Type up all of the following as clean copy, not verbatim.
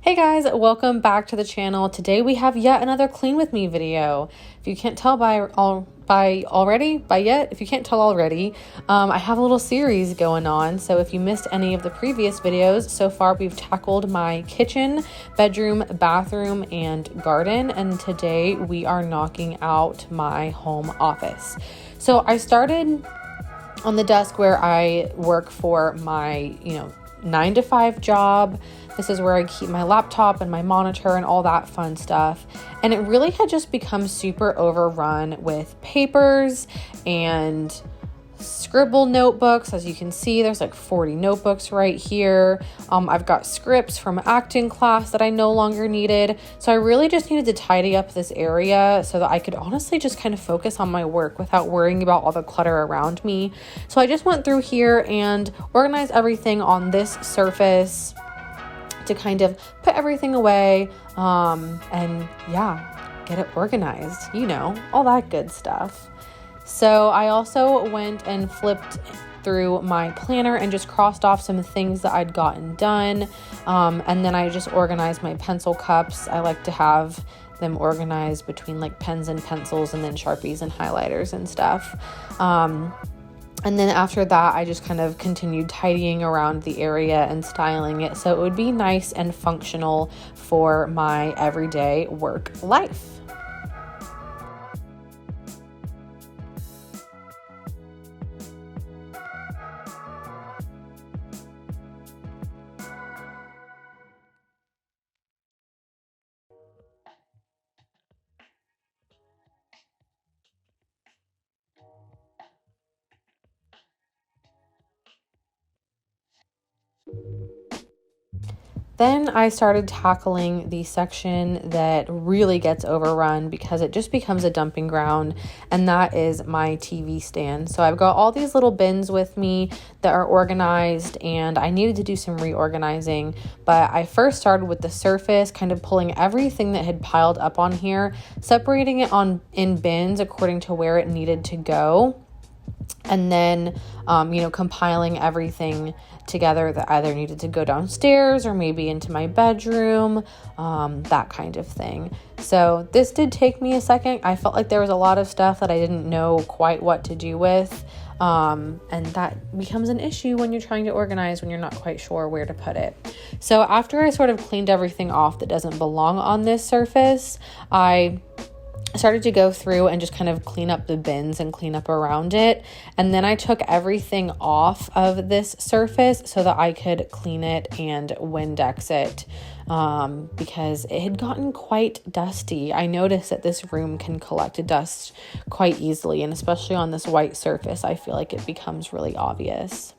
Hey guys, welcome back to the channel. Today we have yet another clean with me video. If you can't tell I have a little series going on. So if you missed any of the previous videos, so far we've tackled my kitchen, bedroom, bathroom, and garden. And today we are knocking out my home office. So I started on the desk where I work for my, 9 to 5 job. This is where I keep my laptop and my monitor and all that fun stuff. And it really had just become super overrun with papers and scribble notebooks. As you can see, there's like 40 notebooks right here. I've got scripts from acting class that I no longer needed. So I really just needed to tidy up this area so that I could honestly just kind of focus on my work without worrying about all the clutter around me. So I just went through here and organized everything on this surface to kind of put everything away and get it organized, all that good stuff. So I also went and flipped through my planner and just crossed off some things that I'd gotten done. And then I just organized my pencil cups. I like to have them organized between like pens and pencils and then Sharpies and highlighters and stuff. And then after that, I just kind of continued tidying around the area and styling it so it would be nice and functional for my everyday work life. Then I started tackling the section that really gets overrun because it just becomes a dumping ground, and that is my TV stand. So I've got all these little bins with me that are organized, and I needed to do some reorganizing, but I first started with the surface, kind of pulling everything that had piled up on here, separating it in bins according to where it needed to go. And then, compiling everything together that either needed to go downstairs or maybe into my bedroom, that kind of thing. So this did take me a second. I felt like there was a lot of stuff that I didn't know quite what to do with. And that becomes an issue when you're trying to organize, when you're not quite sure where to put it. So after I sort of cleaned everything off that doesn't belong on this surface, I started to go through and just kind of clean up the bins and clean up around it. And then I took everything off of this surface so that I could clean it and Windex it because it had gotten quite dusty. I noticed that this room can collect dust quite easily, and especially on this white surface, I feel like it becomes really obvious.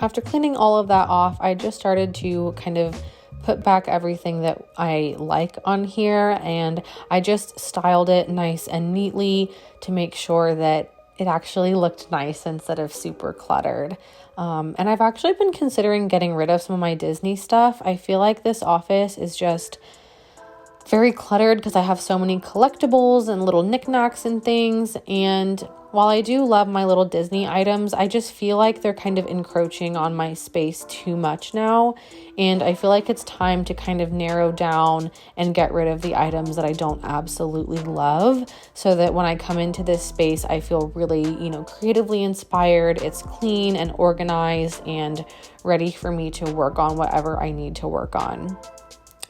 After cleaning all of that off, I just started to kind of put back everything that I like on here, and I just styled it nice and neatly to make sure that it actually looked nice instead of super cluttered. And I've actually been considering getting rid of some of my Disney stuff. I feel like this office is just very cluttered because I have so many collectibles and little knickknacks and things. And while I do love my little Disney items, I just feel like they're kind of encroaching on my space too much now. And I feel like it's time to kind of narrow down and get rid of the items that I don't absolutely love, so that when I come into this space, I feel really, creatively inspired. It's clean and organized and ready for me to work on whatever I need to work on.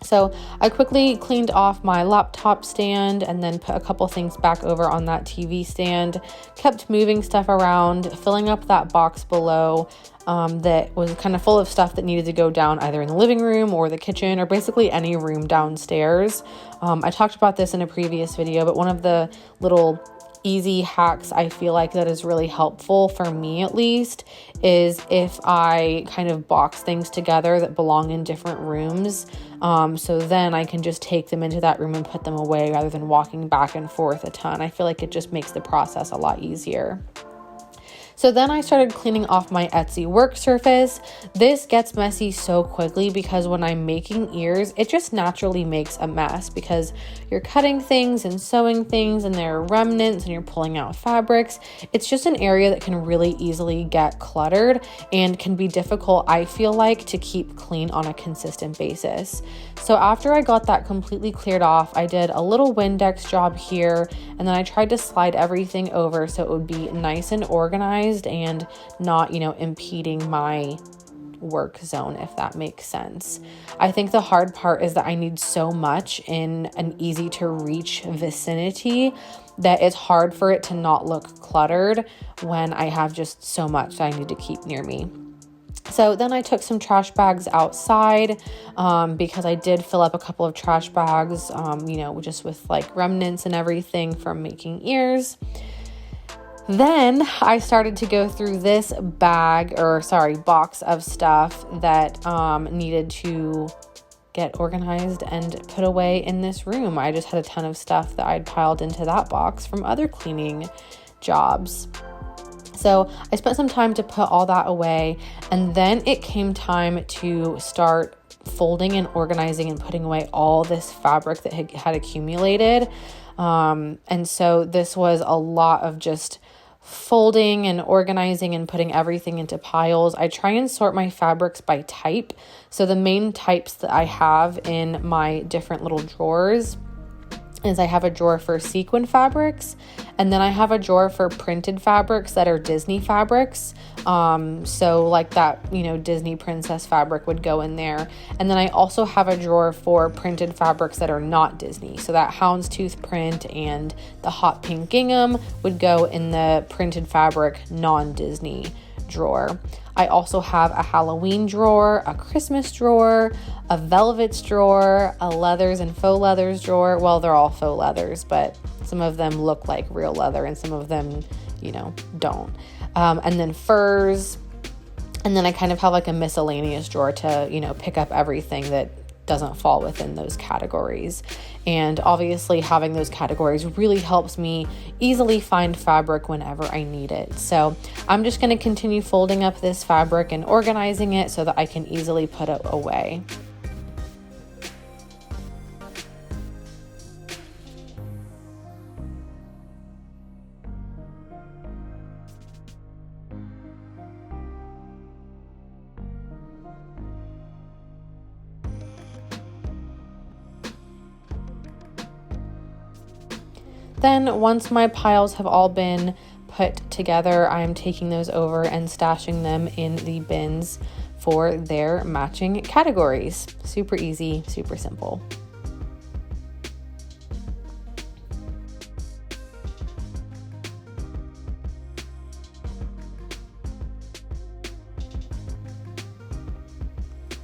So I quickly cleaned off my laptop stand and then put a couple things back over on that TV stand, kept moving stuff around, filling up that box below that was kind of full of stuff that needed to go down either in the living room or the kitchen or basically any room downstairs. I talked about this in a previous video, but one of the little easy hacks I feel like that is really helpful for me, at least, is if I kind of box things together that belong in different rooms. So then I can just take them into that room and put them away rather than walking back and forth a ton. I feel like it just makes the process a lot easier. So then I started cleaning off my Etsy work surface. This gets messy so quickly because when I'm making ears, it just naturally makes a mess because you're cutting things and sewing things and there are remnants and you're pulling out fabrics. It's just an area that can really easily get cluttered and can be difficult, I feel like, to keep clean on a consistent basis. So after I got that completely cleared off, I did a little Windex job here, and then I tried to slide everything over so it would be nice and organized and not, impeding my work zone, if that makes sense. I think the hard part is that I need so much in an easy to reach vicinity that it's hard for it to not look cluttered when I have just so much that I need to keep near me. So then I took some trash bags outside because I did fill up a couple of trash bags, just with like remnants and everything from making ears. Then I started to go through this box of stuff that needed to get organized and put away in this room. I just had a ton of stuff that I'd piled into that box from other cleaning jobs. So I spent some time to put all that away, and then it came time to start folding and organizing and putting away all this fabric that had accumulated. And so this was a lot of just folding and organizing and putting everything into piles. I try and sort my fabrics by type. So the main types that I have in my different little drawers is I have a drawer for sequin fabrics, and then I have a drawer for printed fabrics that are Disney fabrics. So like that, Disney princess fabric would go in there. And then I also have a drawer for printed fabrics that are not Disney. So that houndstooth print and the hot pink gingham would go in the printed fabric non-Disney drawer. I also have a Halloween drawer, a Christmas drawer, a velvets drawer, a leathers and faux leathers drawer. Well, they're all faux leathers, but some of them look like real leather and some of them, don't. And then furs. And then I kind of have like a miscellaneous drawer to, pick up everything that doesn't fall within those categories. And obviously having those categories really helps me easily find fabric whenever I need it. So I'm just going to continue folding up this fabric and organizing it so that I can easily put it away. Then once my piles have all been put together, I'm taking those over and stashing them in the bins for their matching categories. Super easy, super simple.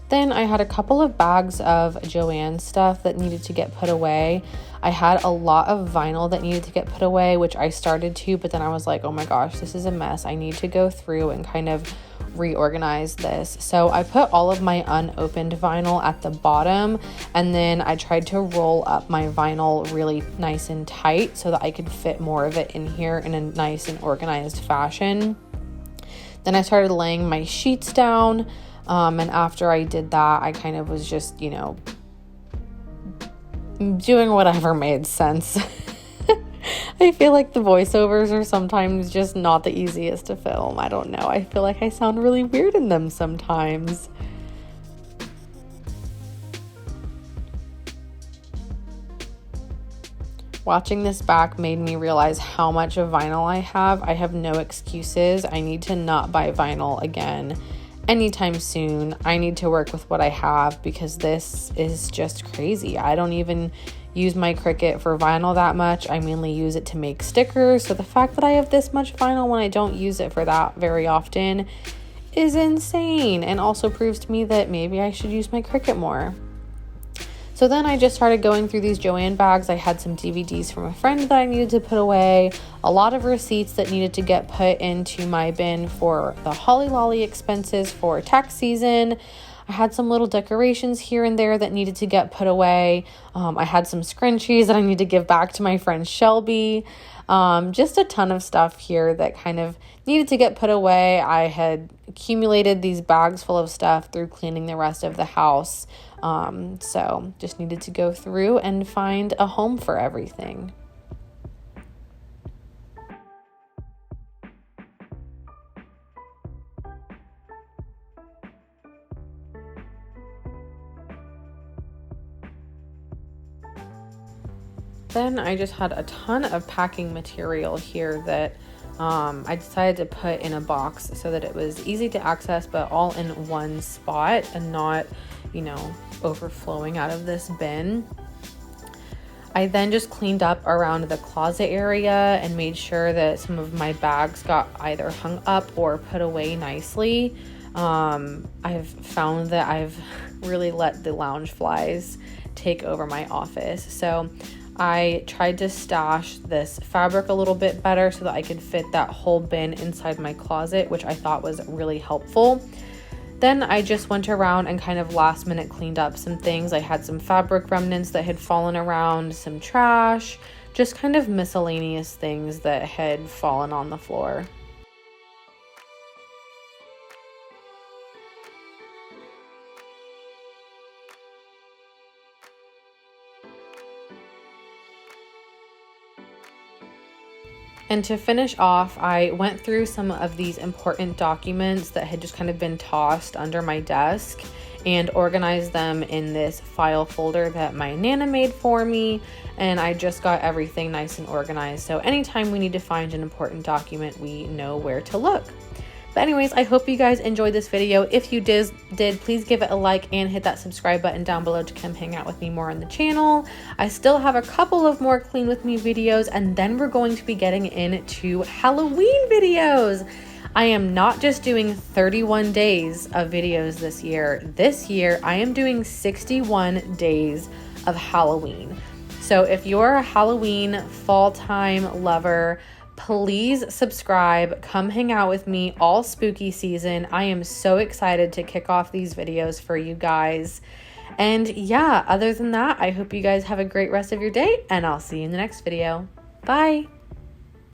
Then I had a couple of bags of Joanne stuff that needed to get put away. I had a lot of vinyl that needed to get put away, which I started to, but then I was like, oh my gosh, this is a mess. I need to go through and kind of reorganize this. So I put all of my unopened vinyl at the bottom, and then I tried to roll up my vinyl really nice and tight so that I could fit more of it in here in a nice and organized fashion. Then I started laying my sheets down. And after I did that, I kind of was just, doing whatever made sense. I feel like the voiceovers are sometimes just not the easiest to film. I don't know. I feel like I sound really weird in them sometimes. Watching this back made me realize how much of vinyl I have. I have no excuses. I need to not buy vinyl again anytime soon. I need to work with what I have because this is just crazy. I don't even use my Cricut for vinyl that much. I mainly use it to make stickers. So the fact that I have this much vinyl when I don't use it for that very often is insane, and also proves to me that maybe I should use my Cricut more. So then I just started going through these Joanne bags. I had some DVDs from a friend that I needed to put away, a lot of receipts that needed to get put into my bin for the Holly Lolly expenses for tax season. I had some little decorations here and there that needed to get put away. I had some scrunchies that I need to give back to my friend Shelby. Just a ton of stuff here that kind of needed to get put away. I had accumulated these bags full of stuff through cleaning the rest of the house. So just needed to go through and find a home for everything. Then I just had a ton of packing material here that I decided to put in a box so that it was easy to access, but all in one spot and not, overflowing out of this bin. I then just cleaned up around the closet area and made sure that some of my bags got either hung up or put away nicely. I've found that I've really let the lounge flies take over my office. So I tried to stash this fabric a little bit better so that I could fit that whole bin inside my closet, which I thought was really helpful. Then I just went around and kind of last minute cleaned up some things. I had some fabric remnants that had fallen around, some trash, just kind of miscellaneous things that had fallen on the floor. And to finish off, I went through some of these important documents that had just kind of been tossed under my desk and organized them in this file folder that my Nana made for me. And I just got everything nice and organized. So anytime we need to find an important document, we know where to look. But anyways, I hope you guys enjoyed this video. If you did, please give it a like and hit that subscribe button down below to come hang out with me more on the channel. I still have a couple of more clean with me videos, and then we're going to be getting into Halloween videos. I am not just doing 31 days of videos this year. This year, I am doing 61 days of Halloween. So if you're a Halloween fall time lover, please subscribe, come hang out with me all spooky season. I am so excited to kick off these videos for you guys. And yeah, other than that, I hope you guys have a great rest of your day, and I'll see you in the next video. Bye.